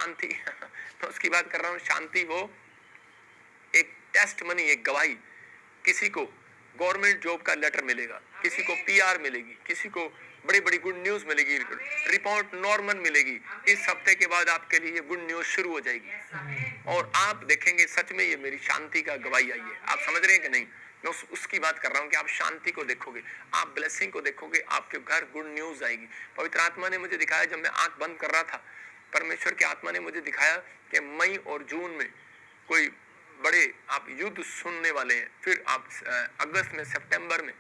शांति मैं उसकी बात कर रहा हूँ। शांति वो एक टेस्ट मनी, एक गवाही। किसी को गवर्नमेंट जॉब का लेटर मिलेगा, किसी को पीआर मिलेगी, किसी को बड़ी बड़ी गुड न्यूज मिलेगी, रिपोर्ट नॉर्मल मिलेगी। इस हफ्ते के बाद आपके लिए गुड न्यूज शुरू हो जाएगी और आप देखेंगे सच में ये मेरी शांति का गवाही आई है। आप समझ रहे हैं कि नहीं? मैं उसकी बात कर रहा हूँ कि आप शांति को देखोगे, आप ब्लेसिंग को देखोगे, आपके घर गुड न्यूज आएगी। पवित्र आत्मा ने मुझे दिखाया, जब मैं आंख बंद कर रहा था, परमेश्वर की आत्मा ने मुझे दिखाया कि मई और जून में कोई बड़े आप युद्ध सुनने वाले हैं। फिर आप अगस्त में, सितंबर में,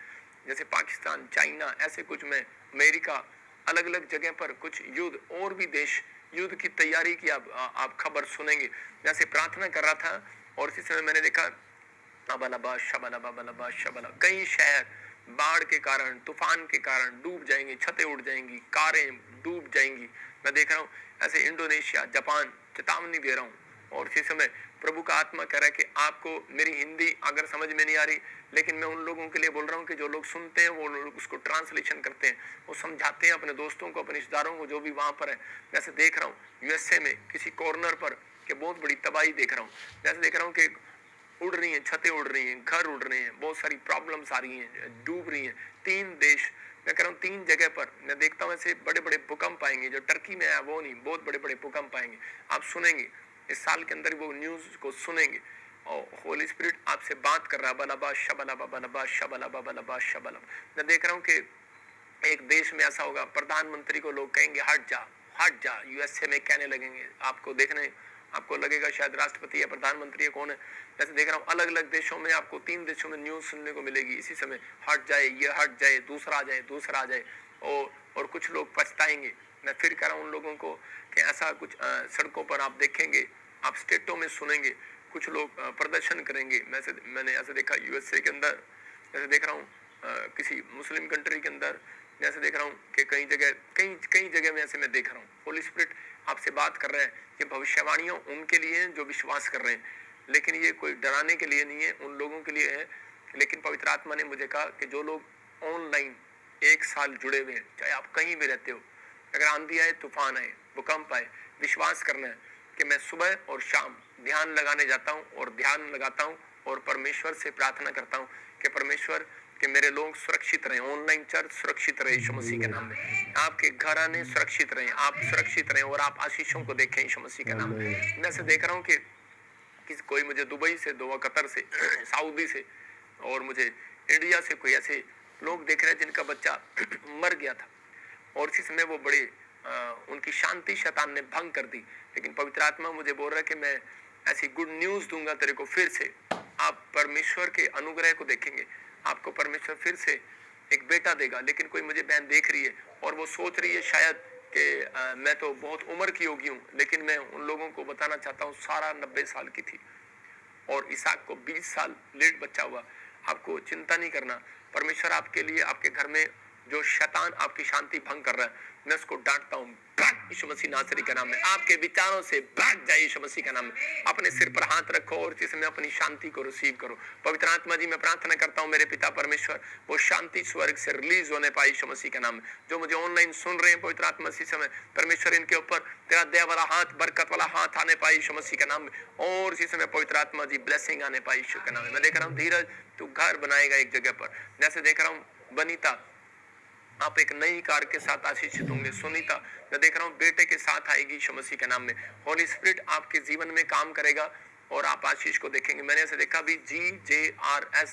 जैसे पाकिस्तान, चाइना, ऐसे कुछ में, अमेरिका, अलग अलग जगह पर कुछ युद्ध, और भी देश युद्ध की तैयारी की आप खबर सुनेंगे। जैसे प्रार्थना कर रहा था और इसी समय मैंने देखा अबलबा शबलबा बलबा शबला, कई शहर बाढ़ के कारण, तूफान के कारण डूब जाएंगे, छतें उड़ जाएंगी, कारें डूब जाएंगी। मैं देख रहा हूँ ऐसे इंडोनेशिया, जापान, चेतावनी दे रहा हूँ। और इसी समय प्रभु का आत्मा कह रहा है कि आपको मेरी हिंदी अगर समझ में नहीं आ रही, लेकिन मैं उन लोगों के लिए बोल रहा हूँ कि जो लोग सुनते हैं वो लोग उसको ट्रांसलेशन करते हैं, वो समझाते हैं अपने दोस्तों को, अपने रिश्तेदारों को जो भी वहां पर है। जैसे देख रहा हूँ यूएसए में किसी कॉर्नर पर कि बहुत बड़ी तबाही देख रहा हूँ। जैसे देख रहा हूँ कि उड़ रही हैं, छतें उड़ रही हैं, घर उड़ रहे हैं, बहुत सारी प्रॉब्लम्स आ रही हैं, डूब रही हैं। 3 देश, मैं कह रहा हूँ 3 जगह पर मैं देखता हूँ ऐसे बड़े बड़े भूकंप आएंगे। जो टर्की में है वो नहीं, बहुत बड़े बड़े भूकंप आएंगे। आप सुनेंगे इस साल के अंदर, वो न्यूज को सुनेंगे और होली स्पिरिट आपसे बात कर रहा है। बलबा शबलबा बलबा शबलबा बलबा शबलबा। मैं देख रहा हूँ कि एक देश में ऐसा होगा, प्रधानमंत्री को लोग कहेंगे हट जा, हट जा। यूएसए में कहने लगेंगे, आपको देखने आपको लगेगा शायद राष्ट्रपति या प्रधानमंत्री है कौन है। जैसे देख रहा हूँ अलग अलग देशों में, आपको 3 देशों में न्यूज सुनने को मिलेगी इसी समय, हट जाए, ये हट जाए, दूसरा आ जाए, दूसरा आ जाए। और कुछ लोग पछताएंगे। मैं फिर कह रहा हूँ उन लोगों को कि ऐसा कुछ सड़कों पर आप देखेंगे, आप स्टेटों में सुनेंगे, कुछ लोग प्रदर्शन करेंगे। मैंने ऐसे देखा यूएसए के अंदर, जैसे देख रहा हूँ किसी मुस्लिम कंट्री के अंदर, जैसे देख रहा हूँ कि कई जगह में ऐसे मैं देख रहा हूँ। होली स्पिरिट आपसे बात कर रहे हैं कि भविष्यवाणियों उनके लिए हैं जो विश्वास कर रहे हैं, लेकिन ये कोई डराने के लिए नहीं है, उन लोगों के लिए है। लेकिन पवित्र आत्मा ने मुझे कहा कि जो लोग ऑनलाइन 1 साल जुड़े हुए हैं, चाहे आप कहीं भी रहते हो, अगर आंधी आए, तूफान आए, भूकंप आए, विश्वास करना है कि मैं सुबह और शाम ध्यान लगाने जाता हूँ और ध्यान लगाता हूँ और परमेश्वर से प्रार्थना करता हूँ कि परमेश्वर कि मेरे लोग सुरक्षित रहें, ऑनलाइन चर्च सुरक्षित रहे यीशु मसीह के नाम में, आपके घर आने सुरक्षित रहें, आप सुरक्षित रहें और आप आशीषों को देखें यीशु मसीह के नाम में। मैं से देख रहा हूँ कि कोई मुझे दुबई से, दुआ कतर से, सऊदी से और मुझे इंडिया से कोई ऐसे लोग देख रहे हैं जिनका बच्चा मर गया था और इसी समय वो बड़े उनकी शांति शैतान ने भंग कर दी। लेकिन पवित्र आत्मा मुझे बोल रहा है कि मैं ऐसी गुड न्यूज दूंगा तेरे को फिर से। आप परमेश्वर के अनुग्रह को देखेंगे, आपको परमेश्वर फिर से एक बेटा देगा। लेकिन कोई मुझे बहन देख रही है और वो सोच रही है शायद कि मैं तो बहुत उम्र की होगी हूँ, लेकिन मैं उन लोगों को बताना चाहता हूँ सारा 90 साल की थी और इसहाक को 20 साल लेट बच्चा हुआ। आपको चिंता नहीं करना, परमेश्वर आपके लिए, आपके घर में जो शैतान आपकी शांति भंग कर रहा है, मैं उसको डांटता हूँ, भाग यीशु मसीह नासरी का नाम में, आपके विचारों से भाग जाए यीशु मसीह का नाम में। अपने सिर पर हाथ रखो और जिसमें अपनी शांति को रिसीव करो। पवित्र आत्मा जी, मैं प्रार्थना करता हूँ मेरे पिता परमेश्वर, वो शांति स्वर्ग से रिलीज होने पाए यीशु मसीह के नाम में। जो मुझे ऑनलाइन सुन रहे हैं पवित्र आत्मा इसी समय, परमेश्वर इनके ऊपर तेरा दया वाला हाथ, बरकत वाला हाथ आने पाए यीशु मसीह के नाम में। और इसी समय पवित्र आत्मा जी ब्लेसिंग आने पाए यीशु के नाम में। मैं देख रहा हूँ धीरज तू घर बनाएगा एक जगह पर, जैसे देख रहा हूँ बनीता आप एक नई कार के साथ आशीषित होंगे। सुनीता मैं देख रहा हूँ बेटे के साथ आएगी यीशु मसीह के नाम में। होली स्पिरिट आपके जीवन में काम करेगा और आप आशीष को देखेंगे। मैंने ऐसे देखा भी GJRSKMNT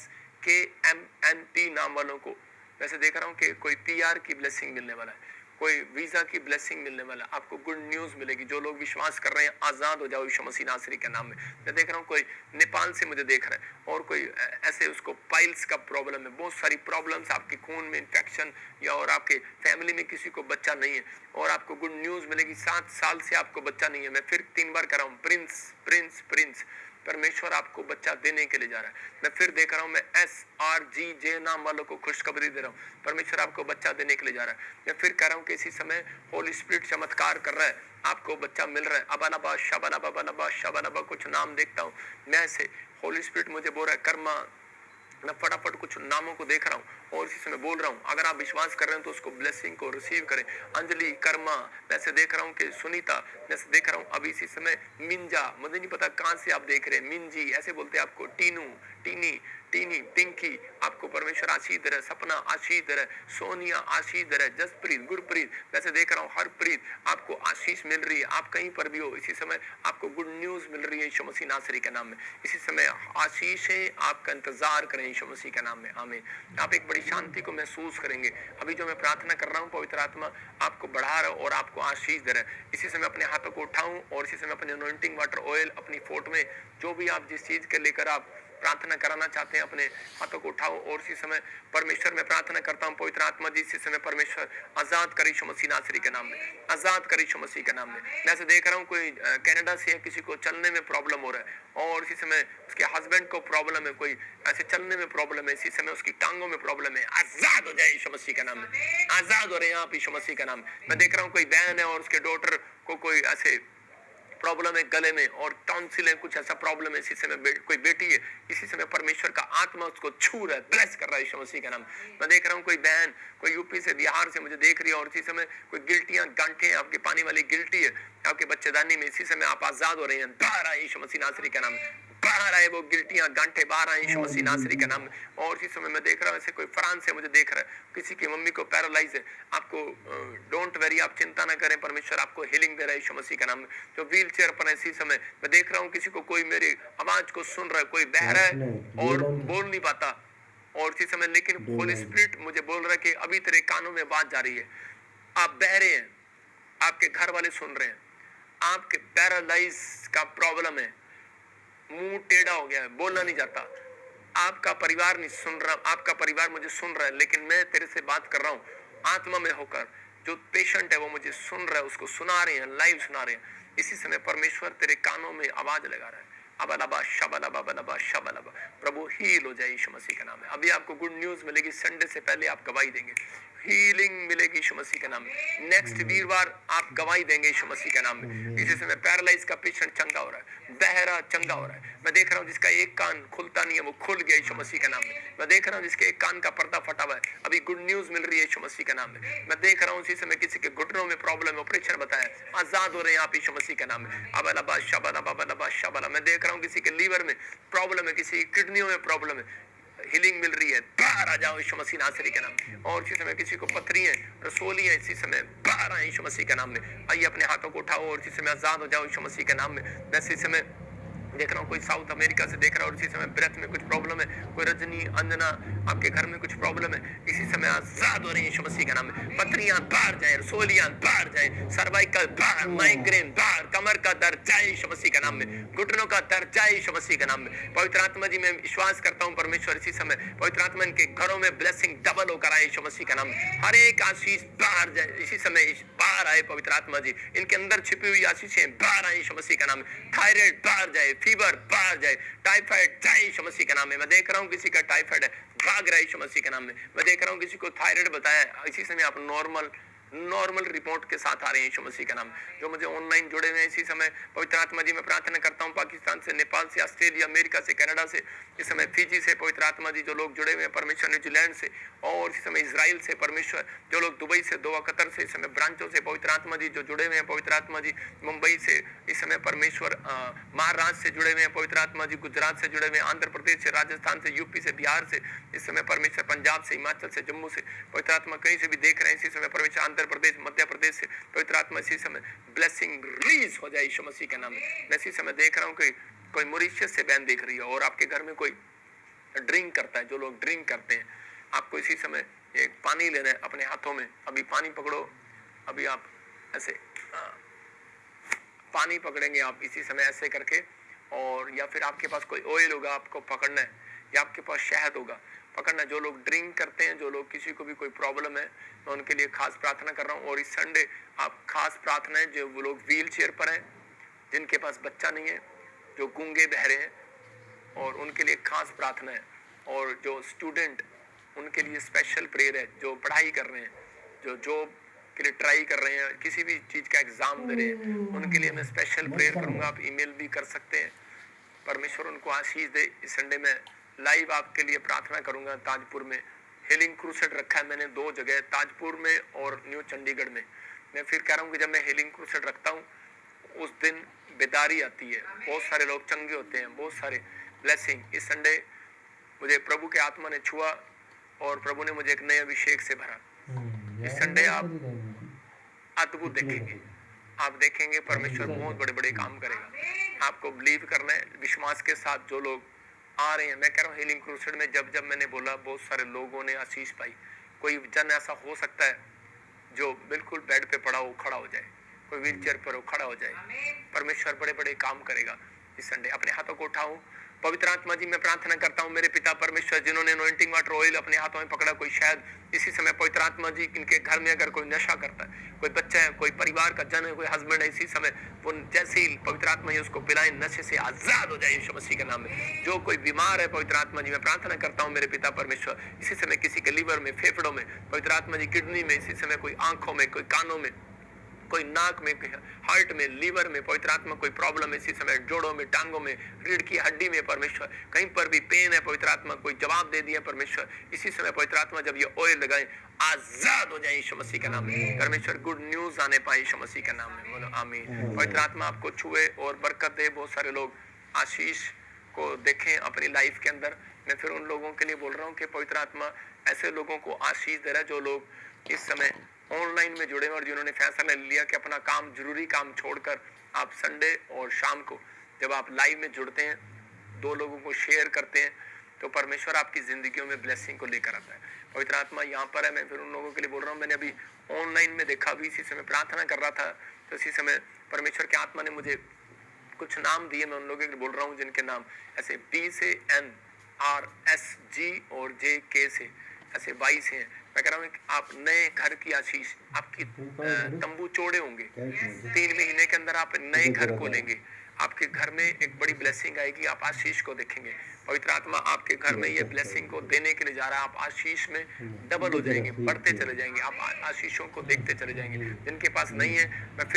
नाम वालों को, वैसे देख रहा हूँ कि कोई PR की ब्लेसिंग मिलने वाला है, कोई वीजा की ब्लेसिंग मिलने वाला है, आपको गुड न्यूज मिलेगी। जो लोग विश्वास कर रहे हैं आजाद हो जाओ यीशु मसीह नासरी के नाम में। मैं देख रहा हूँ कोई नेपाल से मुझे देख रहा है और कोई ऐसे उसको पाइल्स का प्रॉब्लम है, बहुत सारी प्रॉब्लम्स, आपके खून में इन्फेक्शन या और आपके फैमिली में किसी को बच्चा नहीं है और आपको गुड न्यूज मिलेगी। 7 साल से आपको बच्चा नहीं है। मैं फिर 3 बार कर रहा हूँ, प्रिंस प्रिंस प्रिंस, परमेश्वर आपको बच्चा देने के लिए जा रहा है। मैं फिर देख रहा हूँ, मैं SRGJ नाम वालों को खुशखबरी दे रहा हूँ, परमेश्वर आपको बच्चा देने के लिए जा रहा है। मैं फिर कह रहा हूँ कि इसी समय होली स्पिरिट चमत्कार कर रहा है, आपको बच्चा मिल रहा है। अबालाबा शबालाबा बलाबा शबालाबा कुछ नाम देखता हूँ मैं, ऐसे होली स्पिरिट मुझे बोल रहा है कर्मा। मैं फटाफट कुछ नामों को देख रहा हूँ और इसी समय बोल रहा हूँ, अगर आप विश्वास कर रहे हैं तो उसको ब्लेसिंग को रिसीव करें। अंजलि, कर्मा, मैं ऐसे देख रहा हूँ कि सुनीता, मैं ऐसे देख रहा हूँ अभी इसी समय मिंजा, मुझे नहीं पता कहाँ से आप देख रहे हैं, मिंजी ऐसे बोलते हैं आपको, टीनू, टीनी, टीनी, पिंकी, आपको परमेश्वर आशीष दे रहा है, सपना आशीष दे रहा है, सोनिया आशीष दे रहा है, जसप्रीत, गुरप्रीत, वैसे देख रहा हूँ हरप्रीत, आपको आशीष मिल रही है। आप कहीं पर भी हो इसी समय आपको गुड न्यूज मिल रही है यीशु मसीह नासरी के नाम में। इसी समय आशीषें आपका इंतजार करें यीशु मसीह के नाम में, आमीन। आप एक बड़ी शांति को महसूस करेंगे। अभी जो मैं प्रार्थना कर रहा हूँ, पवित्र आत्मा आपको बढ़ा रहा है और आपको आशीष दे रहा है। इसी समय अपने हाथों को उठाऊं और इसी समय अपने अनॉइंटिंग वाटर ऑयल अपनी फोट में, जो भी आप जिस चीज के लेकर आप प्रार्थना कराना चाहते हैं, अपने हाथों को उठाओ और इसी समय परमेश्वर में प्रार्थना करता हूं, पवित्र आत्मा जी इसी समय परमेश्वर आजाद करे यीशु मसीह नासरी के नाम में, आजाद करे यीशु मसीह के नाम में। मैं ऐसे देख रहा हूं कोई कनाडा से है, किसी को चलने में प्रॉब्लम हो रहा है और इसी समय उसके हस्बैंड को प्रॉब्लम है, कोई ऐसे चलने में प्रॉब्लम है, इसी समय उसकी टांगों में प्रॉब्लम है, आजाद हो जाए यीशु मसीह के नाम में, आजाद हो रहे हैं आप यीशु मसीह के नाम में। मैं देख रहा हूँ कोई बहन है और उसके डॉटर को कोई ऐसे प्रॉब्लम है गले में और टॉन्सिल है, कुछ ऐसा प्रॉब्लम है, इसी समय कोई बेटी है, इसी समय परमेश्वर का आत्मा उसको छू रहा है, ब्लेस कर रहा है यीशु मसीह का नाम। मैं देख रहा हूँ कोई बहन, कोई यूपी से, बिहार से मुझे देख रही है और इसी समय कोई गिल्टियां, गांठें आपके पानी वाली गिल्टी है आपके बच्चेदानी में, इसी समय आप आजाद हो रहे हैं, बाहर आए यीशु मसीह नासरी का नाम, बाहर आए वो गिल्टियां, गांठे बाहर आए यीशु मसीह नासरी का नाम। और इसी समय मैं देख रहा हूँ ऐसे कोई फ्रांस से मुझे देख रहा है, किसी की मम्मी को पैरालाइज है, आपको डोंट वेरी, आप चिंता ना करें, परमेश्वर आपको हीलिंग दे रहा है यीशु मसीह का नाम। जो व्हील चेयर पर है इसी समय मैं देख रहा हूँ किसी को, कोई मेरी आवाज को सुन रहा है, कोई बह रहा है और बोल नहीं पाता और इसी समय, लेकिन होली स्पिरिट मुझे बोल रहा है कि अभी तेरे कानों में बात जा रही है, आप बह रहे हैं, आपके घर वाले सुन रहे हैं, आपके पैरालाइज का प्रॉब्लम है, मुंह टेढ़ा हो गया है, बोलना नहीं जाता, आपका परिवार नहीं सुन रहा, आपका परिवार मुझे सुन रहा है, लेकिन मैं तेरे से बात कर रहा हूँ आत्मा में होकर, जो पेशेंट है वो मुझे सुन रहा है, उसको सुना रहे हैं, लाइव सुना रहे हैं। इसी समय परमेश्वर तेरे कानों में आवाज लगा रहा है, अबलबा शबलबा बलबा शबलबा, प्रभु हील हो जाए यीशु मसीह के नाम में। अभी आपको गुड न्यूज मिलेगी, संडे से पहले आप गवाही देंगे, हीलिंग मिलेगी यीशु मसीह के नाम में। नेक्स्ट वीरवार आप गवाही देंगे यीशु मसीह के नाम में। इसी समय पैरालाइज का पेशेंट चंगा हो रहा है, बहरा चंगा हो रहा है। मैं देख रहा हूँ जिसका एक कान खुलता नहीं है वो खुल गया यीशु मसीह के नाम में। मैं देख रहा हूँ जिसके एक कान का पर्दा फटा हुआ है, अभी गुड न्यूज मिल रही है यीशु मसीह के नाम में। मैं देख रहा हूँ इसी समय किसी के घुटनों में प्रॉब्लम है, ऑपरेशन बताया, आजाद हो रहे हैं आप यीशु मसीह के नाम में। अबलबा शबलबा बलबा शबला। मैं देख रहा हूँ किसी के लीवर में प्रॉब्लम है, किसी की किडनियों में प्रॉब्लम है, हीलिंग मिल रही है, बाहर आ जाओ यीशु मसीह नासरी के नाम। और इसी समय किसी को पथरी है, रसोली है, इसी समय बाहर आए यीशु मसीह के नाम में। आइए अपने हाथों को उठाओ और इसी समय आजाद हो जाओ यीशु मसीह के नाम में। वैसे इस समय देख रहा हूँ कोई साउथ अमेरिका से देख रहा है और इसी समय ब्रेथ में कुछ प्रॉब्लम है, कोई रजनी अंजना आपके घर में कुछ प्रॉब्लम है, इसी समय आजाद हो रही है यीशु मसीह के नाम में। पथरियां बाहर जाए, रसोलियां बाहर जाए, सर्वाइकल बाहर, माइग्रेन बाहर, कमर का दर्द जाए यीशु मसीह के नाम में, घुटनों का दर्द जाए यीशु मसीह के नाम में। पवित्र आत्मा जी मैं विश्वास करता हूँ परमेश्वर इसी समय पवित्र आत्मा इनके घरों में ब्लेसिंग डबल होकर आए यीशु मसीह के नाम में। हर एक आशीष बाहर जाए इसी समय, बाहर आए पवित्र आत्मा जी, इनके अंदर छिपी हुई आशीषें बाहर आए यीशु मसीह के नाम में। थायराइड बाहर जाए, फीवर बाहर जाए, टाइफाइड जाए यीशु मसीह के नाम में। मैं देख रहा हूँ किसी का टाइफाइड है, भाग रहा है यीशु मसीह के नाम में। मैं देख रहा हूँ किसी को थायराइड बताया, इसी समय आप नॉर्मल रिपोर्ट के साथ आ रहे हैं यीशु मसीह का नाम। जो मुझे ऑनलाइन जुड़े हुए हैं इसी समय पवित्र आत्मा जी मैं प्रार्थना करता हूँ, पाकिस्तान से, नेपाल से, ऑस्ट्रेलिया, अमेरिका से, कनाडा से, इस समय फिजी से पवित्र आत्मा जी जो लोग जुड़े हुए हैं परमेश्वर, न्यूजीलैंड से, और इस समय इजराइल से परमेश्वर, जो लोग दुबई से, दोहा, कतर से, इस समय ब्रांचों से पवित्र आत्मा जी जो जुड़े हुए हैं पवित्र आत्मा जी, मुंबई से इस समय परमेश्वर, महाराष्ट्र से जुड़े हुए हैं पवित्र आत्मा जी, गुजरात से जुड़े हुए हैं, आंध्र प्रदेश से, राजस्थान से, यूपी से, बिहार से, इस समय परमेश्वर पंजाब से, हिमाचल से, जम्मू से पवित्र आत्मा कहीं से भी देख रहे हैं इसी समय परमेश्वर, आंध्र प्रदेश, मध्य प्रदेश से पवित्र आत्मा इसी समय ब्लेसिंग रिलीज हो जाए यीशु मसीह के नाम में। मैं इसी समय देख रहा हूँ कि कोई मॉरिशस से बहन देख रही है और आपके घर में कोई ड्रिंक करता है, जो लोग ड्रिंक करते हैं, आपको इसी समय एक पानी लेना है अपने हाथों में, अभी पानी पकड़ो, अभी आप ऐसे पानी पकड़ेंगे आप इसी समय ऐसे करके, और या फिर आपके पास कोई ऑयल होगा आपको पकड़ना है, या आपके पास शहद होगा पकड़ना। जो लोग ड्रिंक करते हैं, जो लोग किसी को भी कोई प्रॉब्लम है, मैं उनके लिए खास प्रार्थना कर रहा हूँ। और इस संडे आप खास प्रार्थना है, जो वो लोग व्हील चेयर पर हैं, जिनके पास बच्चा नहीं है, जो गूंगे बहरे हैं, और उनके लिए खास प्रार्थना है। और जो स्टूडेंट, उनके लिए स्पेशल प्रेयर है, जो पढ़ाई कर रहे हैं, जो जॉब के लिए ट्राई कर रहे हैं, किसी भी चीज़ का एग्जाम दे रहे हैं, उनके लिए मैं स्पेशल प्रेयर करूँगा। आप ईमेल भी कर सकते हैं। परमेश्वर उनको आशीष दे। इस संडे में लाइव आपके लिए प्रार्थना करूँगा ताजपुर में, हीलिंग क्रूसेड रखा है मैंने 2 जगह, ताजपुर में और न्यू चंडीगढ़ में। मैं फिर कह रहा हूँ कि जब मैं हीलिंग क्रूसेड रखता हूँ उस दिन बेदारी आती है, बहुत सारे लोग चंगे होते हैं, बहुत सारे ब्लेसिंग। इस संडे मुझे प्रभु के आत्मा ने छुआ और प्रभु ने मुझे एक नए अभिषेक से भरा। इस संडे आप अद्भुत देखेंगे, आप देखेंगे परमेश्वर बहुत बड़े बड़े काम करेगा। आपको बिलीव करना है विश्वास के साथ। जो लोग आ रहे हैं, मैं कह रहा हूँ हीलिंग क्रूसेड में जब मैंने बोला बहुत सारे लोगों ने आशीष पाई। कोई जन ऐसा हो सकता है जो बिल्कुल बेड पे पड़ा हो खड़ा हो जाए, कोई व्हीलचेयर पर हो खड़ा हो जाए। परमेश्वर बड़े बड़े काम करेगा इस संडे। अपने हाथों को उठाओ। पवित्र आत्मा जी, मैं प्रार्थना करता हूँ मेरे पिता परमेश्वर, जिन्होंने अनॉइंटिंग वाटर ऑयल अपने हाथों में पकड़ा, कोई शायद इसी समय पवित्र आत्मा जी इनके घर में अगर कोई नशा करता है, कोई बच्चा है, कोई परिवार का जन है, कोई हस्बैंड है, इसी समय वो जैसे ही पवित्र आत्मा जी उसको पिलाए, नशे से आजाद हो जाए यीशु मसीह के नाम में। जो कोई बीमार है पवित्र आत्मा जी, मैं प्रार्थना करता हूँ मेरे पिता परमेश्वर, इसी समय किसी के लीवर में, फेफड़ों में पवित्र आत्मा जी, किडनी में, इसी समय कोई आंखों में, कोई कानों में, कोई नाक में, हार्ट में, लीवर में पवित्र आत्मा कोई प्रॉब्लम है इसी समय, जोड़ों में, टांगों में, रीढ़ की हड्डी में परमेश्वर कहीं पर भी पेन है पवित्र आत्मा कोई जवाब दे दिया परमेश्वर। इसी समय पवित्र आत्मा जब ये ऑयल लगाए आजाद हो जाए यीशु मसीह का नाम में। परमेश्वर गुड न्यूज आने पाए यीशु मसीह का नाम में, बोलो आमीन। पवित्र आत्मा आपको छुए और बरकत दे। बहुत सारे लोग आशीष को देखें अपनी लाइफ के अंदर। मैं फिर उन लोगों के लिए बोल रहा हूँ कि पवित्र आत्मा ऐसे लोगों को आशीष दे रहा है जो लोग इस समय ऑनलाइन में जुड़े हैं और जिन्होंने फैसला लिया कि अपना काम, जरूरी काम छोड़कर आप संडे और शाम को जब आप लाइव में जुड़ते हैं, 2 लोगों को शेयर करते हैं, तो परमेश्वर आपकी जिंदगियों में ब्लेसिंग को लेकर आता है। पवित्र आत्मा यहाँ पर है। मैं फिर उन लोगों के लिए बोल रहा हूँ, मैंने अभी ऑनलाइन में देखा, अभी इसी समय प्रार्थना कर रहा था तो इसी समय परमेश्वर के आत्मा ने मुझे कुछ नाम दिए। मैं उन लोगों के लिए बोल रहा हूँ जिनके नाम ऐसे B से N R S G और J K से ऐसे 22 हैं। मैं कह रहा हूँ आप नए घर की आशीष, आपकी तंबू चौड़े होंगे, 3 महीने के अंदर आप नए घर को लेंगे, आपके घर में एक बड़ी ब्लेसिंग आएगी, आप आशीष को देखेंगे। पवित्र आत्मा आपके घर में ये ब्लेसिंग को देने के लिए जा रहा है। आप आशीष में डबल हो जाएंगे, बढ़ते चले जाएंगे, आप आशीषों को देखते चले जाएंगे। जिनके पास नहीं है, मैं